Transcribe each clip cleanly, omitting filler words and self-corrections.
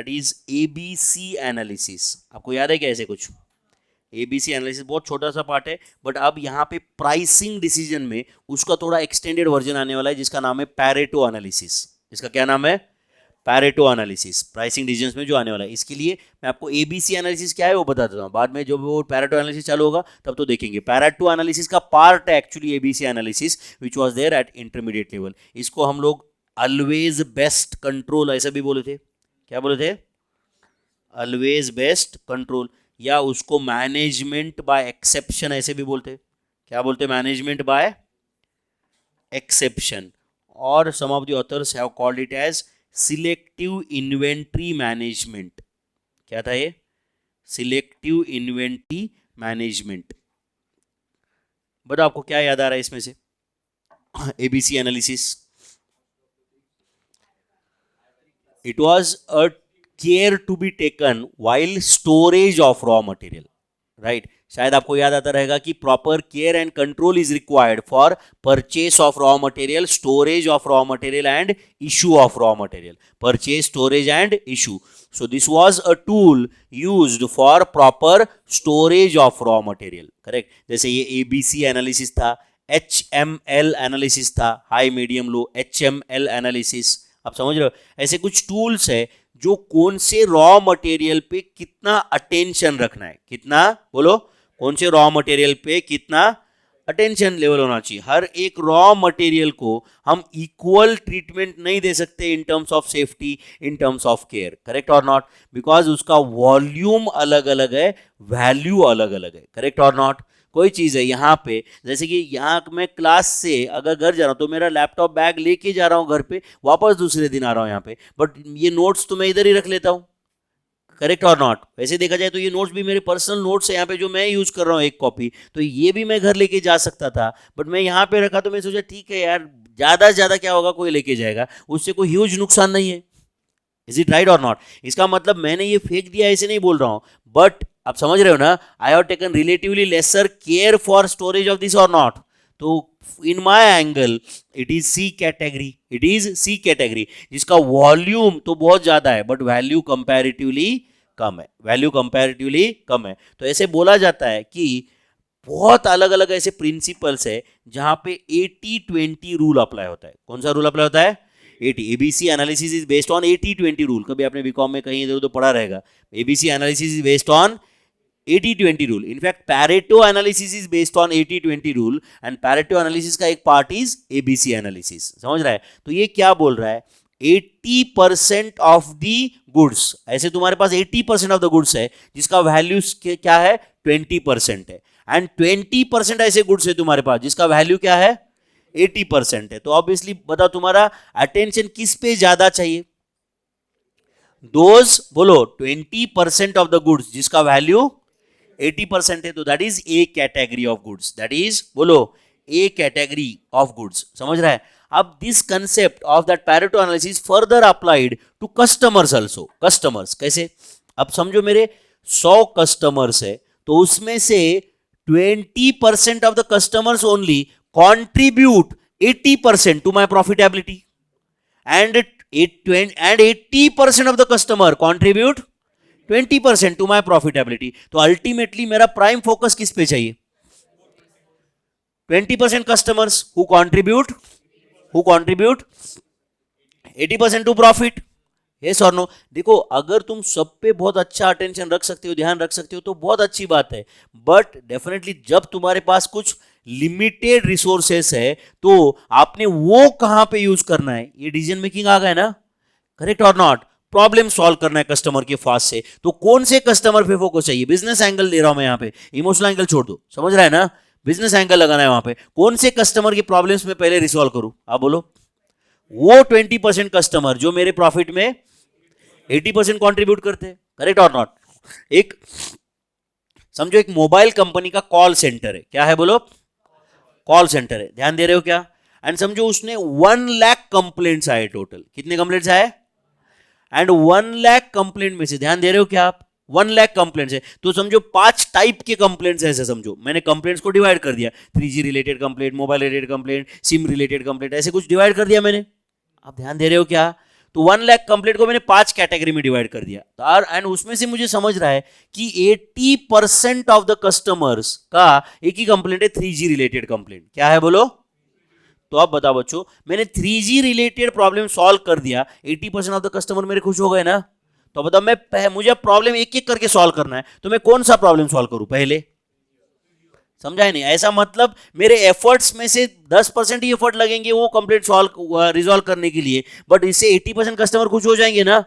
That is ABC analysis. आपको याद है क्या ऐसे कुछ? ABC एनालिसिस बहुत छोटा सा पार्ट है, बट अब यहाँ पे प्राइसिंग डिसीजन में उसका थोड़ा एक्सटेंडेड वर्जन आने वाला है जिसका नाम है पैरेटो एनालिसिस। इसका क्या नाम है? पैरेटो एनालिसिस, प्राइसिंग डिसीजंस में जो आने वाला है। इसके लिए मैं आपको ABC एनालिसिस क्या है वो बता देता हूँ, बाद में जब वो पैरेटो एनालिसिस चालू होगा तब तो देखेंगे। पैरेटो एनालिसिस का पार्ट है actually ABC analysis which was there at intermediate level. इसको हम लोग ऑलवेज बेस्ट कंट्रोल ऐसा भी बोले थे। क्या बोले थे? ऑलवेज बेस्ट कंट्रोल, या उसको मैनेजमेंट बाय एक्सेप्शन ऐसे भी बोलते। क्या बोलते? Management by exception. और some of the authors have called it as selective inventory management. क्या था ये? Selective inventory management. बताओ आपको क्या याद आ रहा है इसमें से? ABC analysis, it was a care to be taken while storage of raw material, right? शायद आपको याद आता रहेगा कि proper care and control is required for purchase of raw material, storage of raw material and issue of raw material. Purchase, storage and issue. So this was a tool used for proper storage of raw material, correct? जैसे ये ABC analysis था, HML analysis था, high medium low, HML analysis. आप समझ रहे हो? ऐसे कुछ टूल्स है जो कौन से रॉ मटेरियल पे कितना अटेंशन रखना है, कितना, बोलो, कौन से रॉ मटेरियल पे कितना अटेंशन लेवल होना चाहिए। हर एक रॉ मटेरियल को हम इक्वल ट्रीटमेंट नहीं दे सकते in terms of safety, in terms of care, correct और नॉट? बिकॉज उसका वॉल्यूम अलग अलग है, वैल्यू अलग अलग है, करेक्ट और नॉट? कोई चीज़ है यहाँ पे, जैसे कि यहाँ मैं क्लास से अगर घर जा रहा हूँ तो मेरा लैपटॉप बैग लेके जा रहा हूँ घर पे, वापस दूसरे दिन आ रहा हूँ यहाँ पे, बट ये नोट्स तो मैं इधर ही रख लेता हूँ, करेक्ट और नॉट? वैसे देखा जाए तो ये नोट्स भी मेरे पर्सनल नोट्स है यहाँ पे जो मैं यूज कर रहा हूँ एक कॉपी, तो ये भी मैं घर लेके जा सकता था, बट मैं यहाँ पे रखा तो मैं सोचा ठीक है यार, ज़्यादा से ज़्यादा क्या होगा, कोई लेके जाएगा, उससे कोई ह्यूज नुकसान नहीं है। इज इट राइट और नॉट? इसका मतलब मैंने ये फेंक दिया ऐसे नहीं बोल रहा हूँ, बट आप समझ रहे हो ना, I have taken relatively lesser care for storage of this और नॉट। तो in my angle it is C category, it is C category, जिसका वॉल्यूम तो बहुत ज्यादा है बट वैल्यू कंपैरेटिवली कम है, वैल्यू कंपैरेटिवली कम है। तो ऐसे बोला जाता है कि बहुत अलग अलग ऐसे प्रिंसिपल्स है जहां पे 80-20 रूल अप्लाई होता है। कौन सा रूल अप्लाई होता है? 80। ABC analysis is based on 80-20 rule. कभी आपने बीकॉम में कहीं इधर उधर पढ़ा रहेगा, ABC analysis is based on 80-20 rule. In fact Pareto analysis is based on 80-20 rule, and Pareto analysis का एक पार्ट इज ABC एनालिसिस। समझ रहा है? तो ये क्या बोल रहा है? 80% ऑफ दी गुड्स, ऐसे तुम्हारे पास 80% ऑफ द गुड्स है जिसका वैल्यू क्या है? 20% है, एंड 20% ऐसे गुड्स है तुम्हारे पास जिसका वैल्यू क्या है? 80% है। तो ऑब्वियसली बताओ तुम्हारा अटेंशन किस पे ज्यादा चाहिए? दोज, बोलो, 20% ऑफ द गुड्स जिसका वैल्यू 80% है, तो that is A category of goods, that is, बोलो, A कैटेगरी ऑफ गुड्स। समझ रहा है? अब this concept of that Pareto analysis further applied to customers also. Customers कैसे? अब समझो मेरे 100 कस्टमर्स है, तो उसमें से 20% of the customers only contribute 80% to my profitability, and 80% of the customer contribute 20% to my profitability. तो अल्टीमेटली मेरा प्राइम फोकस किस पे चाहिए? 20% customers who contribute 80% to profit. Yes or no? देखो, अगर तुम सब पे बहुत अच्छा अटेंशन रख सकते हो, ध्यान रख सकते हो, तो बहुत अच्छी बात है, बट डेफिनेटली जब तुम्हारे पास कुछ लिमिटेड रिसोर्सेस है तो आपने वो कहां पे यूज करना है, ये डिसीजन मेकिंग आ गया ना, करेक्ट और नॉट? प्रॉब्लम सॉल्व करना है कस्टमर के पास से, तो कौन से कस्टमर पे फोकस चाहिए? बिजनेस एंगल ले रहा हूं मैं यहाँ पे, इमोशनल एंगल छोड़ दो, समझ रहा है ना? बिजनेस एंगल लगाना है वहां पे, कौन से कस्टमर की प्रॉब्लम्स में पहले रिसॉल्व करूं? आप बोलो, वो 20% कस्टमर जो मेरे प्रॉफिट में 80% कॉन्ट्रीब्यूट करते हैं, करेक्ट और नॉट? एक समझो, एक मोबाइल कंपनी का कॉल सेंटर है, क्या है बोलो? कॉल सेंटर है, ध्यान दे रहे हो क्या? एंड समझो उसने 1 लाख कंप्लेंट्स आए टोटल। कितने कंप्लेंट्स आए? एंड 1 लाख कंप्लेंट में से, ध्यान दे रहे हो क्या आप? 1 लाख कंप्लेंट्स है, तो समझो 5 टाइप के कंप्लेंट्स ऐसे समझो, मैंने कंप्लेंट्स को डिवाइड कर दिया, 3G related complaint, mobile related complaint, SIM related complaint, ऐसे कुछ डिवाइड कर दिया मैंने। आप ध्यान दे रहे हो क्या? तो 1 लाख कंप्लेंट को मैंने 5 कैटेगरी में डिवाइड कर दिया एंड उसमें से मुझे समझ रहा है कि 80% ऑफ द कस्टमर्स का एक ही कंप्लेंट है 3G रिलेटेड कंप्लेंट। क्या है बोलो? तो अब बताओ बच्चों, मैंने 3G रिलेटेड प्रॉब्लम सॉल्व कर दिया, 80% ऑफ द कस्टमर मेरे खुश हो गए ना। तो बताओ मुझे प्रॉब्लम एक एक करके सॉल्व करना है, तो मैं कौन सा प्रॉब्लम सॉल्व करूं पहले? समझा है नहीं? ऐसा मतलब मेरे एफर्ट्स में से 10% ही एफर्ट लगेंगे वो कंप्लीट सॉल्व रिजॉल्व करने के लिए, बट इससे 80% कस्टमर खुश हो जाएंगे ना।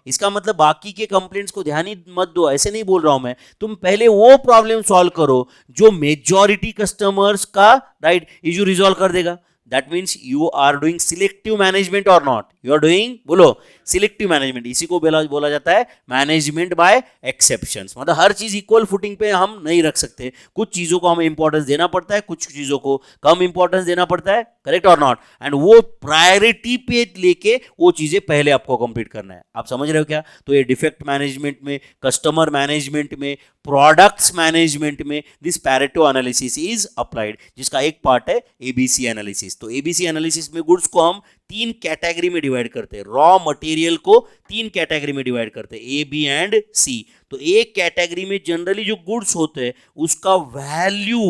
इसका मतलब बाकी के कंप्लेंट्स को ध्यान ही मत दो, ऐसे नहीं बोल रहा हूं मैं। तुम पहले वो प्रॉब्लम सॉल्व करो जो मेजॉरिटी कस्टमर्स का राइट इशू रिजॉल्व कर देगा। That means you are doing selective management और नॉट, यू आर डूइंग बोलो सिलेक्टिव मैनेजमेंट। इसी को बोला जाता है मैनेजमेंट बाय एक्सेप्शंस। मतलब हर चीज इक्वल फुटिंग पे हम नहीं रख सकते, कुछ चीजों को हमें इंपॉर्टेंस देना पड़ता है, कुछ चीजों को कम इंपॉर्टेंस देना पड़ता है, करेक्ट और नॉट। एंड वो प्रायोरिटी पे लेके वो चीजें पहले आपको कंप्लीट करना है। आप समझ रहे हो क्या? तो ये डिफेक्ट मैनेजमेंट में, कस्टमर मैनेजमेंट में, प्रोडक्ट्स मैनेजमेंट में this Pareto analysis is applied, जिसका एक पार्ट है एबीसी एनालिसिस। तो एबीसी एनालिसिस में गुड्स को हम 3 कैटेगरी में डिवाइड करते हैं, रॉ मटेरियल को 3 कैटेगरी में डिवाइड करते हैं, ए, बी एंड सी। तो एक कैटेगरी में जनरली जो गुड्स होते हैं उसका वैल्यू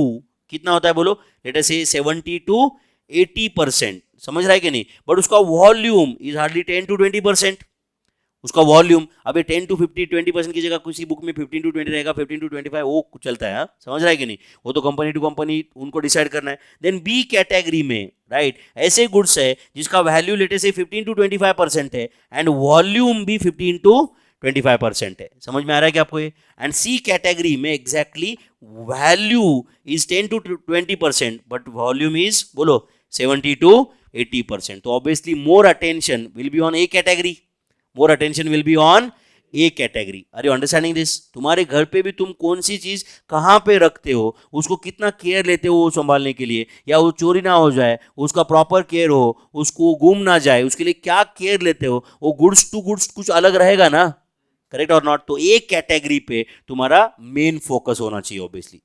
कितना होता है बोलो? लेट अस से 70 to 80%, समझ रहा है कि नहीं? बट उसका वॉल्यूम इज हार्डली 10 to 20%। उसका वॉल्यूम अभी 10 to 50 20% की जगह किसी बुक में 15 to 20 रहेगा, 15 to 25 वो चलता है। समझ रहा है कि नहीं? वो तो कंपनी टू कंपनी उनको डिसाइड करना है। देन बी कैटेगरी में राइट ऐसे गुड्स है जिसका वैल्यू लेटे से 15 to 25% है एंड वॉल्यूम भी 15 to 25% है। समझ में आ रहा है क्या आपको ये? एंड सी कैटेगरी में exactly value is 10 to 20% but volume is बोलो 70 to 80%। तो obviously more attention will be on A category, more attention will be on A category. Are you understanding this? तुम्हारे घर पे भी तुम कौन सी चीज कहाँ पे रखते हो, उसको कितना केयर लेते हो वो संभालने के लिए, या वो चोरी ना हो जाए उसका प्रॉपर केयर हो, उसको गुम ना जाए उसके लिए क्या केयर लेते हो, वो गुड्स टू गुड्स कुछ अलग रहेगा ना, करेक्ट और नॉट? तो एक कैटेगरी पे तुम्हारा मेन फोकस होना चाहिए ऑब्वियसली।